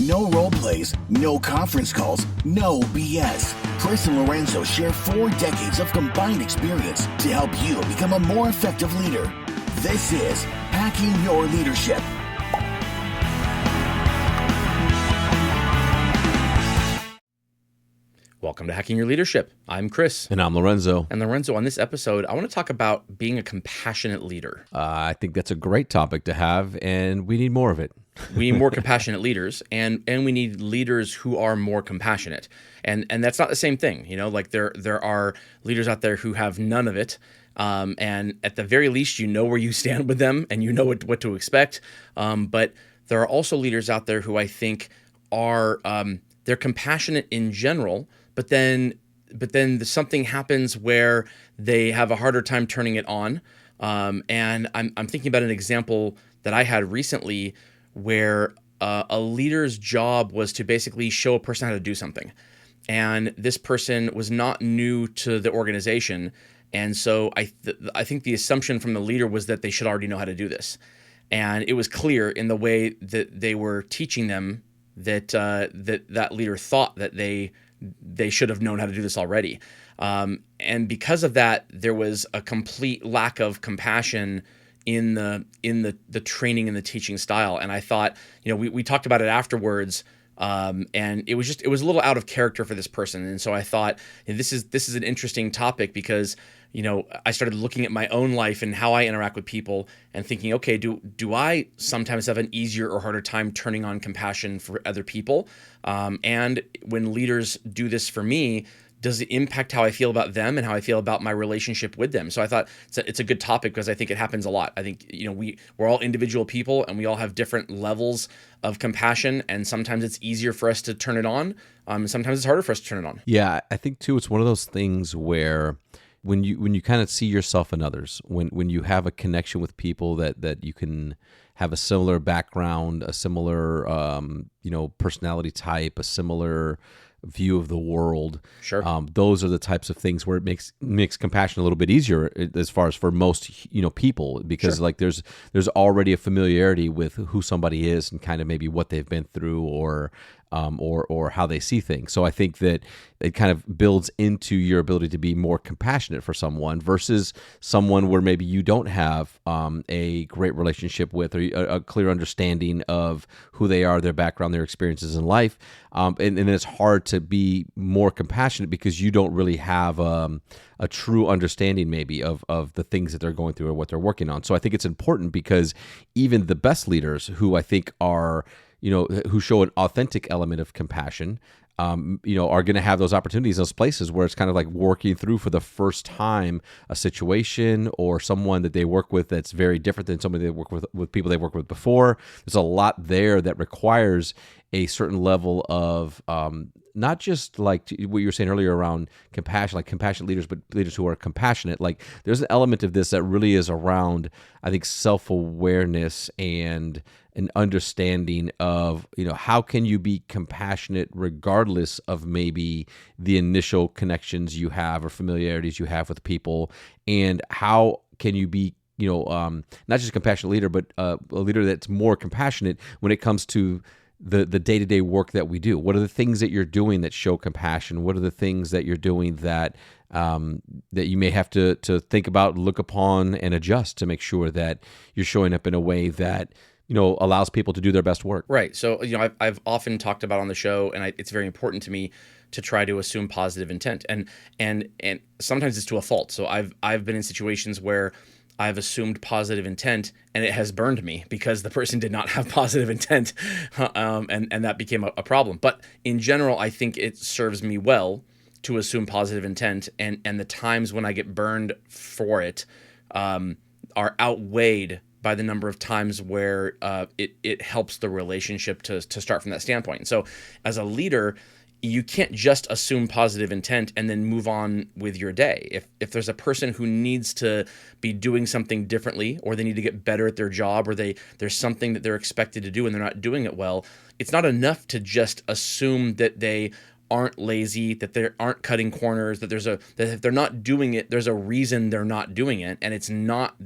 No role plays, no conference calls, no BS. Chris and Lorenzo share 4 decades of combined experience to help you become a more effective leader. This is Hacking Your Leadership. Welcome to Hacking Your Leadership. I'm Chris. And I'm Lorenzo. And Lorenzo, on this episode, I want to talk about being a compassionate leader. I think that's a great topic to have, and we need more of it. We need more compassionate leaders, and we need leaders who are more compassionate. And that's not the same thing. You know, like there are leaders out there who have none of it. And at the very least, you know where you stand with them and you know what to expect. But there are also leaders out there who I think are they're compassionate in general, but then something happens where they have a harder time turning it on. And I'm thinking about an example that I had recently where a leader's job was to basically show a person how to do something. And this person was not new to the organization. And so I think the assumption from the leader was that they should already know how to do this. And it was clear in the way that they were teaching them that that leader thought that they should have known how to do this already. And because of that, there was a complete lack of compassion in the training and the teaching style. And I thought, you know, we talked about it afterwards, and it was a little out of character for this person. And so I thought, this is an interesting topic because, you know, I started looking at my own life and how I interact with people and thinking, okay, do I sometimes have an easier or harder time turning on compassion for other people? And when leaders do this for me, does it impact how I feel about them and how I feel about my relationship with them? So I thought it's a good topic because I think it happens a lot. I think, you know, we're all individual people and we all have different levels of compassion, and sometimes it's easier for us to turn it on. Sometimes it's harder for us to turn it on. Yeah, I think too, it's one of those things where when you kind of see yourself in others, when you have a connection with people that you can have a similar background, a similar personality type, a similar view of the world. Sure. Those are the types of things where it makes compassion a little bit easier as far as for most people, because Sure. like there's already a familiarity with who somebody is and kind of maybe what they've been through or how they see things. So I think that it kind of builds into your ability to be more compassionate for someone versus someone where maybe you don't have a great relationship with or a clear understanding of who they are, their background, their experiences in life. And then it's hard to be more compassionate because you don't really have a true understanding maybe of the things that they're going through or what they're working on. So I think it's important because even the best leaders who I think are who show an authentic element of compassion, are going to have those opportunities, those places where it's kind of like working through for the first time a situation or someone that they work with that's very different than somebody they work with people they worked with before. There's a lot there that requires a certain level of not just like what you were saying earlier around compassion, like compassionate leaders, but leaders who are compassionate. Like there's an element of this that really is around, I think, self-awareness and an understanding of, how can you be compassionate regardless of maybe the initial connections you have or familiarities you have with people, and how can you be not just a compassionate leader, but a leader that's more compassionate when it comes to the day-to-day work that we do. What are the things that you're doing that show compassion? What are the things that you're doing that that you may have to think about, look upon, and adjust to make sure that you're showing up in a way that allows people to do their best work? Right. So, I've often talked about on the show, and it's very important to me to try to assume positive intent, and sometimes it's to a fault. So I've been in situations where I've assumed positive intent, and it has burned me because the person did not have positive intent, and that became a problem. But in general, I think it serves me well to assume positive intent, and the times when I get burned for it are outweighed by the number of times where it helps the relationship to start from that standpoint. So as a leader, you can't just assume positive intent and then move on with your day. If there's a person who needs to be doing something differently, or they need to get better at their job, or there's something that they're expected to do and they're not doing it well, it's not enough to just assume that they aren't lazy, that they aren't cutting corners, that if they're not doing it, there's a reason they're not doing it, and it's not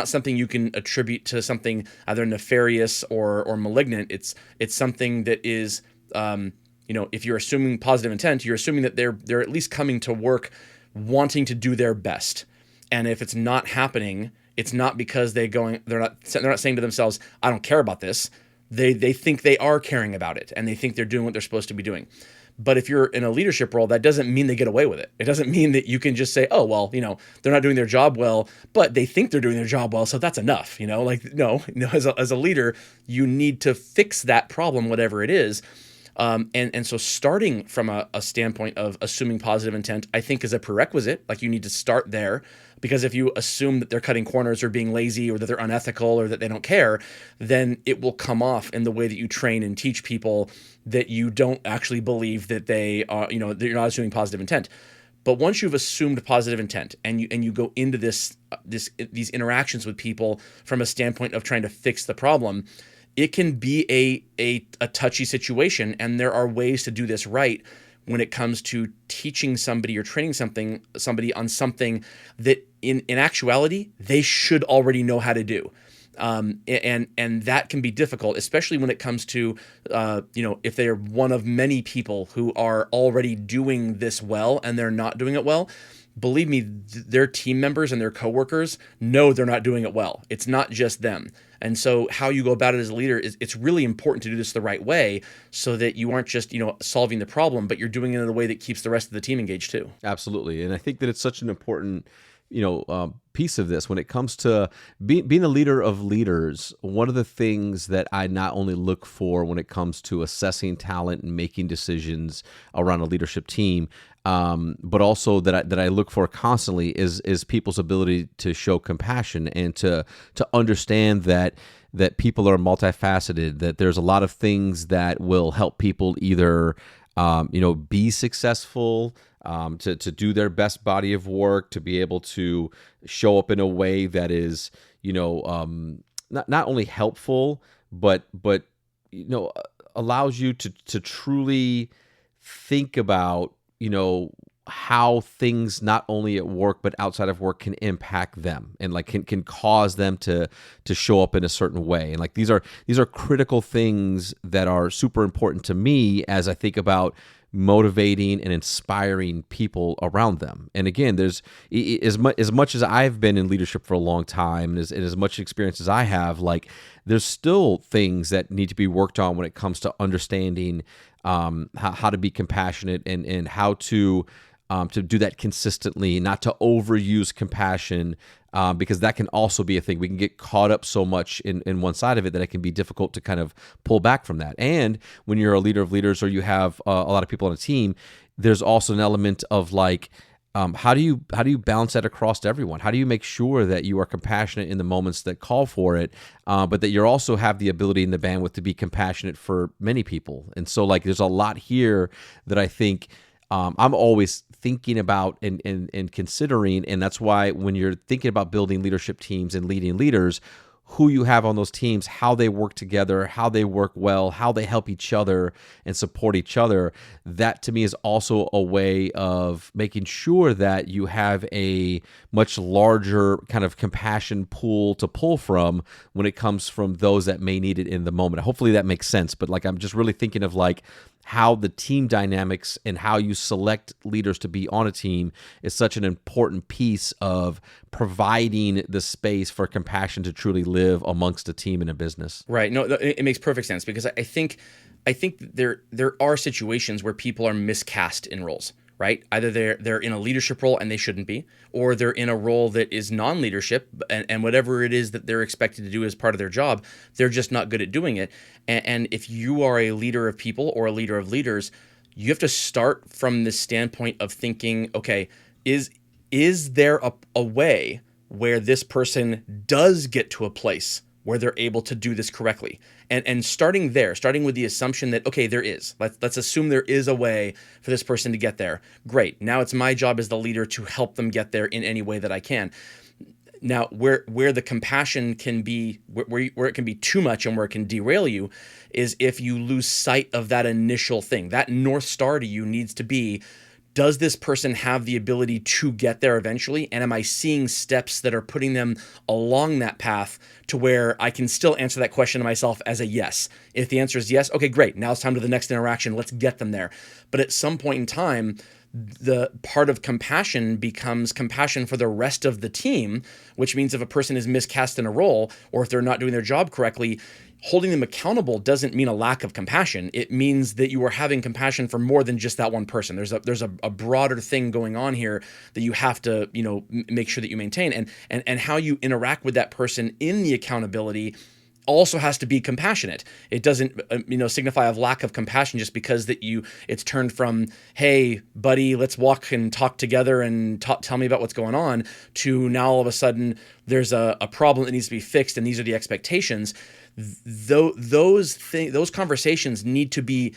something you can attribute to something either nefarious or malignant. It's something that is, if you're assuming positive intent, you're assuming that they're at least coming to work wanting to do their best, and if it's not happening, it's not because they're not saying to themselves, I don't care about this. They think they are caring about it, and they think they're doing what they're supposed to be doing. But if you're in a leadership role, that doesn't mean they get away with it. It doesn't mean that you can just say, oh, well, they're not doing their job well, but they think they're doing their job well, so that's enough. No, as a leader, you need to fix that problem, whatever it is. And so starting from a standpoint of assuming positive intent, I think is a prerequisite. Like, you need to start there, because if you assume that they're cutting corners or being lazy or that they're unethical or that they don't care, then it will come off in the way that you train and teach people that you don't actually believe that they are, that you're not assuming positive intent. But once you've assumed positive intent and you go into these interactions with people from a standpoint of trying to fix the problem, it can be a touchy situation, and there are ways to do this right when it comes to teaching somebody or training somebody on something that in actuality they should already know how to do. And that can be difficult, especially when it comes to, if they are one of many people who are already doing this well and they're not doing it well. Believe me, their team members and their coworkers know they're not doing it well. It's not just them. And so how you go about it as a leader it's really important to do this the right way, so that you aren't just, solving the problem, but you're doing it in a way that keeps the rest of the team engaged too. Absolutely. And I think that it's such an important piece of this when it comes to being a leader of leaders. One of the things that I not only look for when it comes to assessing talent and making decisions around a leadership team, but also that I look for constantly is people's ability to show compassion and to understand that people are multifaceted, that there's a lot of things that will help people either be successful, to do their best body of work, to be able to show up in a way that is, not only helpful, but allows you to truly think about, how things not only at work but outside of work can impact them and can cause them to show up in a certain way. And these are critical things that are super important to me as I think about motivating and inspiring people around them. And again, there's as much as I've been in leadership for a long time, and as much experience as I have, there's still things that need to be worked on when it comes to understanding how to be compassionate and how to do that consistently, not to overuse compassion, because that can also be a thing. We can get caught up so much in one side of it that it can be difficult to kind of pull back from that. And when you're a leader of leaders, or you have a lot of people on a team, there's also an element of how do you balance that across to everyone? How do you make sure that you are compassionate in the moments that call for it, but that you also have the ability and the bandwidth to be compassionate for many people? And so there's a lot here that I think I'm always thinking about and considering, and that's why when you're thinking about building leadership teams and leading leaders, who you have on those teams, how they work together, how they work well, how they help each other and support each other, that to me is also a way of making sure that you have a much larger kind of compassion pool to pull from when it comes from those that may need it in the moment. Hopefully that makes sense, but I'm just really thinking of how the team dynamics and how you select leaders to be on a team is such an important piece of providing the space for compassion to truly live amongst a team in a business. Right. No, it makes perfect sense, because I think there are situations where people are miscast in roles, right? Either they're in a leadership role and they shouldn't be, or they're in a role that is non-leadership, and whatever it is that they're expected to do as part of their job, they're just not good at doing it. And if you are a leader of people or a leader of leaders, you have to start from this standpoint of thinking, okay, is there a way where this person does get to a place where they're able to do this correctly? And starting with the assumption that, okay, there is. Let's assume there is a way for this person to get there. Great. Now it's my job as the leader to help them get there in any way that I can. Now, where the compassion can be, where it can be too much and where it can derail you, is if you lose sight of that initial thing. That North Star to you needs to be, does this person have the ability to get there eventually? And am I seeing steps that are putting them along that path to where I can still answer that question to myself as a yes? If the answer is yes, okay, great. Now it's time to the next interaction. Let's get them there. But at some point in time, the part of compassion becomes compassion for the rest of the team, which means if a person is miscast in a role or if they're not doing their job correctly, holding them accountable doesn't mean a lack of compassion. It means that you are having compassion for more than just that one person. There's a broader thing going on here that you have to, make sure that you maintain, and how you interact with that person in the accountability also has to be compassionate. It doesn't, signify a lack of compassion just because it's turned from, hey, buddy, let's walk and talk together and tell me about what's going on, to now all of a sudden there's a problem that needs to be fixed and these are the expectations. Those conversations need to be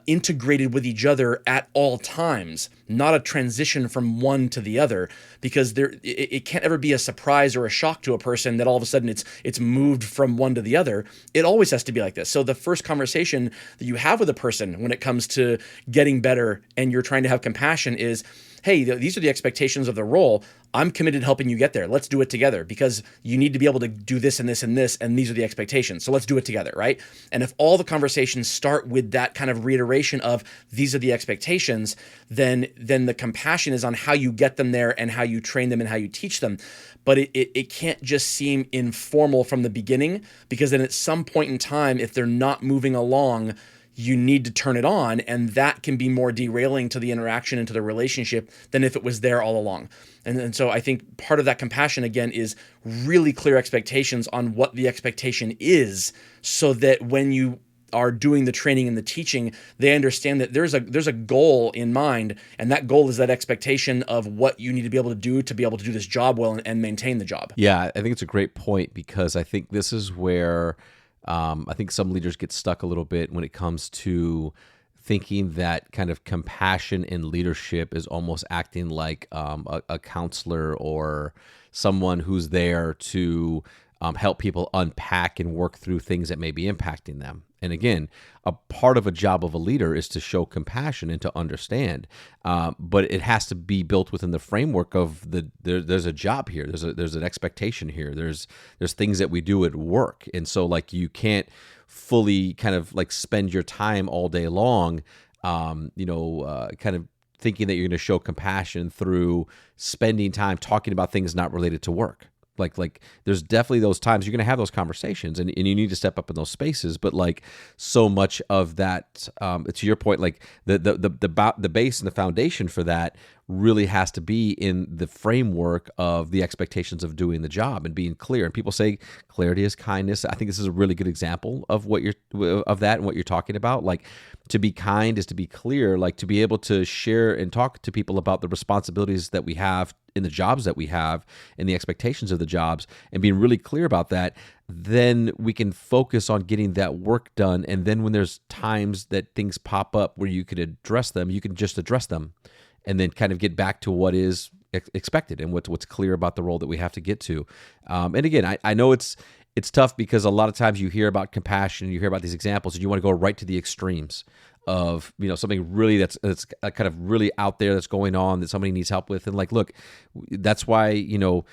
integrated with each other at all times, not a transition from one to the other, because it can't ever be a surprise or a shock to a person that all of a sudden it's moved from one to the other. It always has to be like this. So the first conversation that you have with a person when it comes to getting better and you're trying to have compassion is, hey, these are the expectations of the role. I'm committed to helping you get there. Let's do it together because you need to be able to do this and this and this, and these are the expectations. So let's do it together, right? And if all the conversations start with that kind of reiteration of these are the expectations, then the compassion is on how you get them there and how you train them and how you teach them. But it can't just seem informal from the beginning, because then at some point in time, if they're not moving along, you need to turn it on, and that can be more derailing to the interaction and to the relationship than if it was there all along. And so I think part of that compassion, again, is really clear expectations on what the expectation is, so that when you are doing the training and the teaching, they understand that there's a goal in mind, and that goal is that expectation of what you need to be able to do this job well and maintain the job. Yeah, I think it's a great point, because I think this is where I think some leaders get stuck a little bit when it comes to thinking that kind of compassion in leadership is almost acting like a counselor or someone who's there to help people unpack and work through things that may be impacting them. And again, a part of a job of a leader is to show compassion and to understand, but it has to be built within the framework of there's a job here, there's an expectation here, there's things that we do at work, and so like you can't fully kind of like spend your time all day long, kind of thinking that you're going to show compassion through spending time talking about things not related to work. Like there's definitely those times you're going to have those conversations and you need to step up in those spaces. But like so much of that, to your point, like the base and the foundation for that really has to be in the framework of the expectations of doing the job and being clear. And people say clarity is kindness. I think this is a really good example of what of that and what you're talking about. Like to be kind is to be clear, like to be able to share and talk to people about the responsibilities that we have in the jobs that we have and the expectations of the jobs and being really clear about that. Then we can focus on getting that work done. And then when there's times that things pop up where you could address them, you can just address them and then kind of get back to what is expected and what's clear about the role that we have to get to. And again, I know it's tough because a lot of times you hear about compassion, you hear about these examples, and you want to go right to the extremes of something really that's kind of really out there that's going on that somebody needs help with. And like, look, that's why you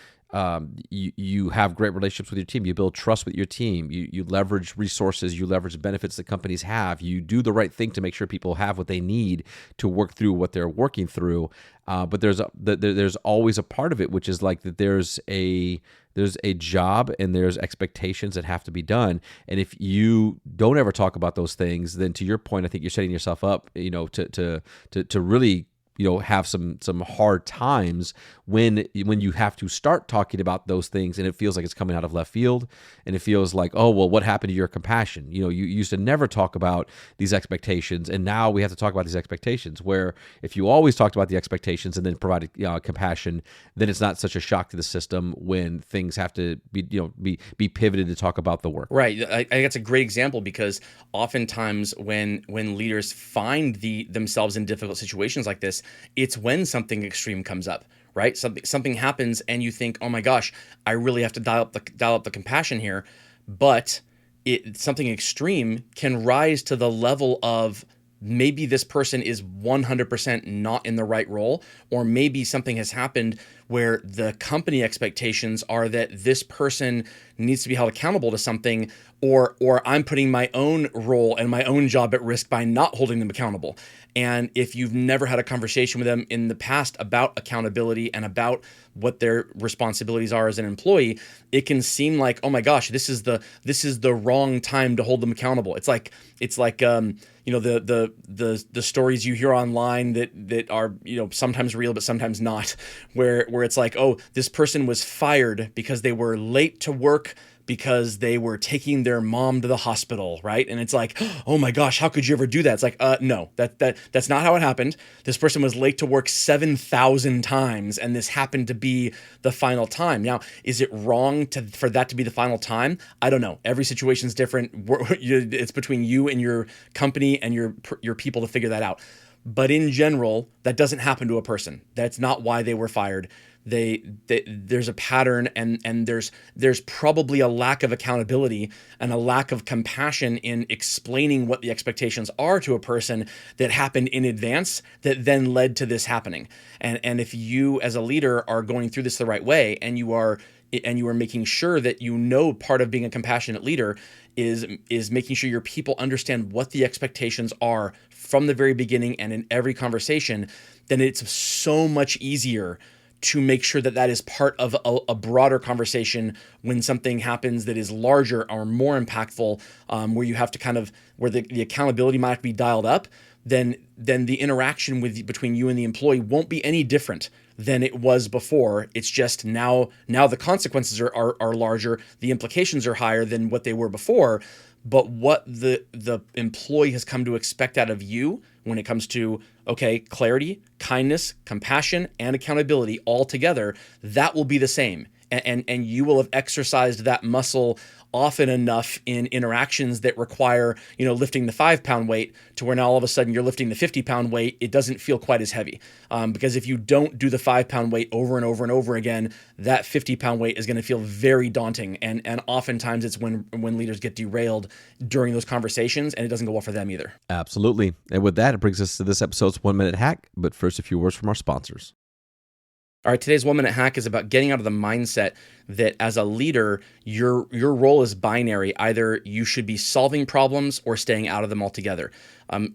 have great relationships with your team. You build trust with your team. You leverage resources. You leverage benefits that companies have. You do the right thing to make sure people have what they need to work through what they're working through. But there's always a part of it, which is like that there's a job and there's expectations that have to be done. And if you don't ever talk about those things, then to your point, I think you're setting yourself up, to really have some hard times when you have to start talking about those things and it feels like it's coming out of left field and it feels like, oh, well, what happened to your compassion? You used to never talk about these expectations and now we have to talk about these expectations, where if you always talked about the expectations and then provided compassion, then it's not such a shock to the system when things have to be pivoted to talk about the work. Right. I think that's a great example, because oftentimes when leaders find themselves in difficult situations like this, it's when something extreme comes up, right? Something happens and you think, oh my gosh, I really have to dial up the compassion here. But something extreme can rise to the level of maybe this person is 100% not in the right role, or maybe something has happened where the company expectations are that this person needs to be held accountable to something, or I'm putting my own role and my own job at risk by not holding them accountable. And if you've never had a conversation with them in the past about accountability and about what their responsibilities are as an employee, it can seem like, oh my gosh, this is the wrong time to hold them accountable. It's like the stories you hear online that are sometimes real but sometimes not, where it's like, oh, this person was fired because they were late to work because they were taking their mom to the hospital, right? And it's like, oh my gosh, how could you ever do that? It's like, no, that's not how it happened. This person was late to work 7,000 times, and this happened to be the final time. Now, is it wrong for that to be the final time? I don't know. Every situation is different. It's between you and your company and your people to figure that out. But in general, that doesn't happen to a person. That's not why they were fired. There's a pattern, and there's probably a lack of accountability and a lack of compassion in explaining what the expectations are to a person that happened in advance that then led to this happening. And if you as a leader are going through this the right way, and you are making sure that part of being a compassionate leader is making sure your people understand what the expectations are from the very beginning and in every conversation, then it's so much easier to make sure that is part of a broader conversation when something happens that is larger or more impactful, where you have to where the accountability might be dialed up. Then the interaction between you and the employee won't be any different than it was before. It's just now the consequences are larger, the implications are higher than what they were before. But what the employee has come to expect out of you when it comes to, okay, clarity, kindness, compassion, and accountability all together, that will be the same. And you will have exercised that muscle often enough in interactions that require, lifting the 5-pound weight to where now all of a sudden you're lifting the 50-pound weight. It doesn't feel quite as heavy, because if you don't do the 5-pound weight over and over and over again, that 50-pound weight is going to feel very daunting. And oftentimes it's when leaders get derailed during those conversations, and it doesn't go well for them either. Absolutely. And with that, it brings us to this episode's 1-minute hack. But first, a few words from our sponsors. All right, today's 1-minute hack is about getting out of the mindset that as a leader, your role is binary. Either you should be solving problems or staying out of them altogether.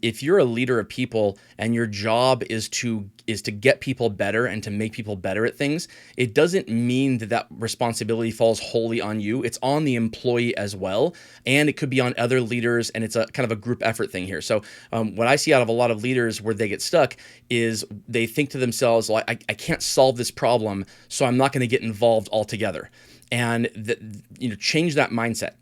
If you're a leader of people and your job is to get people better and to make people better at things, it doesn't mean that responsibility falls wholly on you. It's on the employee as well, and it could be on other leaders, and it's a kind of a group effort thing here. So what I see out of a lot of leaders where they get stuck is they think to themselves, well, I can't solve this problem, so I'm not going to get involved altogether. And change that mindset.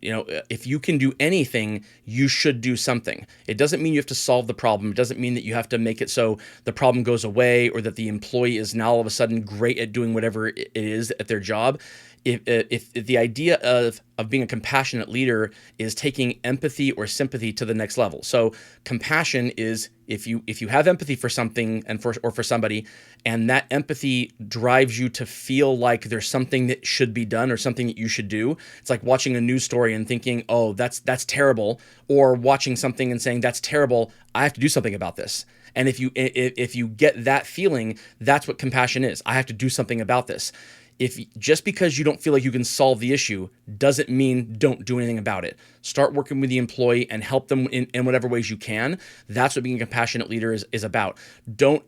If you can do anything, you should do something. It doesn't mean you have to solve the problem. It doesn't mean that you have to make it so the problem goes away, or that the employee is now all of a sudden great at doing whatever it is at their job. If the idea of being a compassionate leader is taking empathy or sympathy to the next level. So compassion is if you have empathy for something or for somebody, and that empathy drives you to feel like there's something that should be done or something that you should do. It's like watching a news story and thinking, oh, that's terrible, or watching something and saying, that's terrible, I have to do something about this. And if you get that feeling, that's what compassion is. I have to do something about this. If just because you don't feel like you can solve the issue doesn't mean don't do anything about it. Start working with the employee and help them in whatever ways you can. That's what being a compassionate leader is about. Don't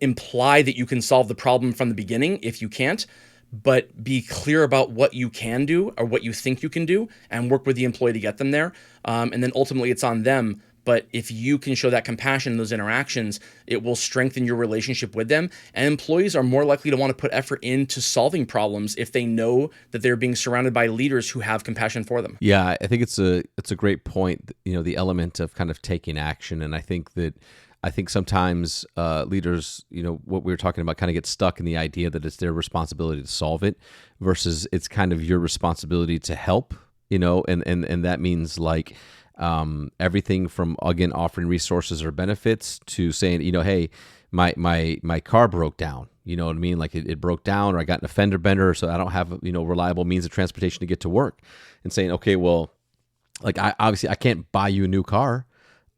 imply that you can solve the problem from the beginning if you can't, but be clear about what you can do or what you think you can do, and work with the employee to get them there. And then ultimately it's on them. But if you can show that compassion in those interactions, it will strengthen your relationship with them. And employees are more likely to want to put effort into solving problems if they know that they're being surrounded by leaders who have compassion for them. Yeah, I think it's a great point, the element of kind of taking action. And I think sometimes leaders, what we were talking about, kind of get stuck in the idea that it's their responsibility to solve it versus it's kind of your responsibility to help, and that means like, everything from, again, offering resources or benefits to saying, hey, my car broke down. You know what I mean? Like it broke down, or I got an a fender bender, so I don't have reliable means of transportation to get to work. And saying, okay, well, like I can't buy you a new car.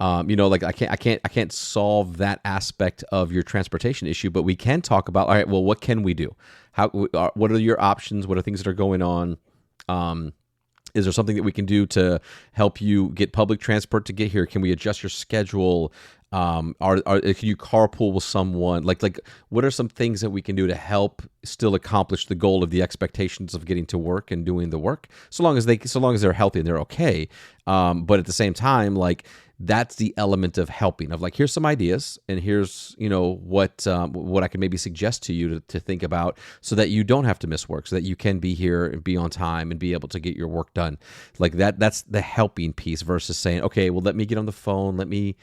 Like I can't solve that aspect of your transportation issue, but we can talk about, all right, well, what can we do? What are your options? What are things that are going on? Is there something that we can do to help you get public transport to get here? Can we adjust your schedule? Can you carpool with someone? Like what are some things that we can do to help still accomplish the goal of the expectations of getting to work and doing the work, so long as they're healthy and they're okay. But at the same time, like that's the element of helping, of like, here's some ideas, and here's what I can maybe suggest to you to think about, so that you don't have to miss work, so that you can be here and be on time and be able to get your work done. Like that's the helping piece, versus saying, okay, well, let me get on the phone, let me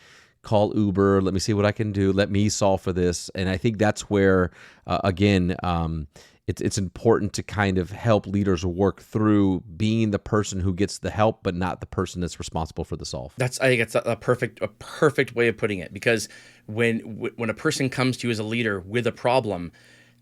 call Uber, let me see what I can do, let me solve for this. And I think that's where it's important to kind of help leaders work through being the person who gets the help, but not the person that's responsible for the solve. I think it's a perfect way of putting it, because when a person comes to you as a leader with a problem,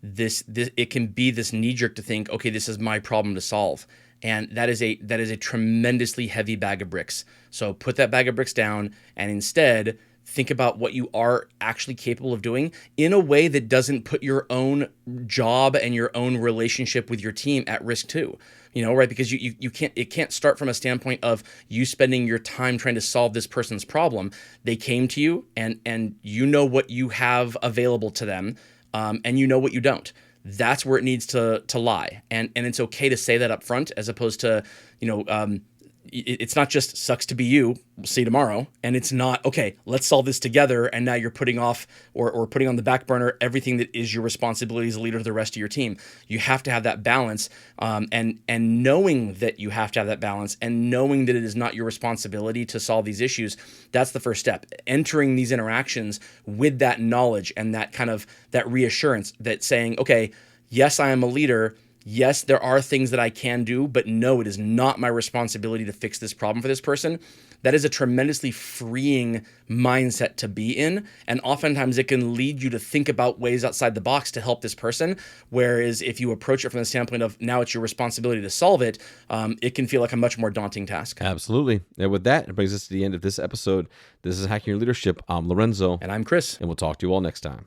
this it can be this knee jerk to think, okay, this is my problem to solve. And that is a tremendously heavy bag of bricks. So put that bag of bricks down, and instead think about what you are actually capable of doing in a way that doesn't put your own job and your own relationship with your team at risk too. Right? Because it can't start from a standpoint of you spending your time trying to solve this person's problem. They came to you, and you know what you have available to them, and you know what you don't. That's where it needs to lie. And it's okay to say that up front, as opposed to, it's not just sucks to be you, we'll see you tomorrow. And it's not, okay, let's solve this together. And now you're putting off or putting on the back burner everything that is your responsibility as a leader of the rest of your team. You have to have that balance, and knowing that you have to have that balance, and knowing that it is not your responsibility to solve these issues. That's the first step. Entering these interactions with that knowledge and that kind of that reassurance, that saying, okay, yes, I am a leader. Yes, there are things that I can do, but no, it is not my responsibility to fix this problem for this person. That is a tremendously freeing mindset to be in. And oftentimes it can lead you to think about ways outside the box to help this person. Whereas if you approach it from the standpoint of now it's your responsibility to solve it, it can feel like a much more daunting task. Absolutely. And with that, it brings us to the end of this episode. This is Hacking Your Leadership. I'm Lorenzo. And I'm Chris. And we'll talk to you all next time.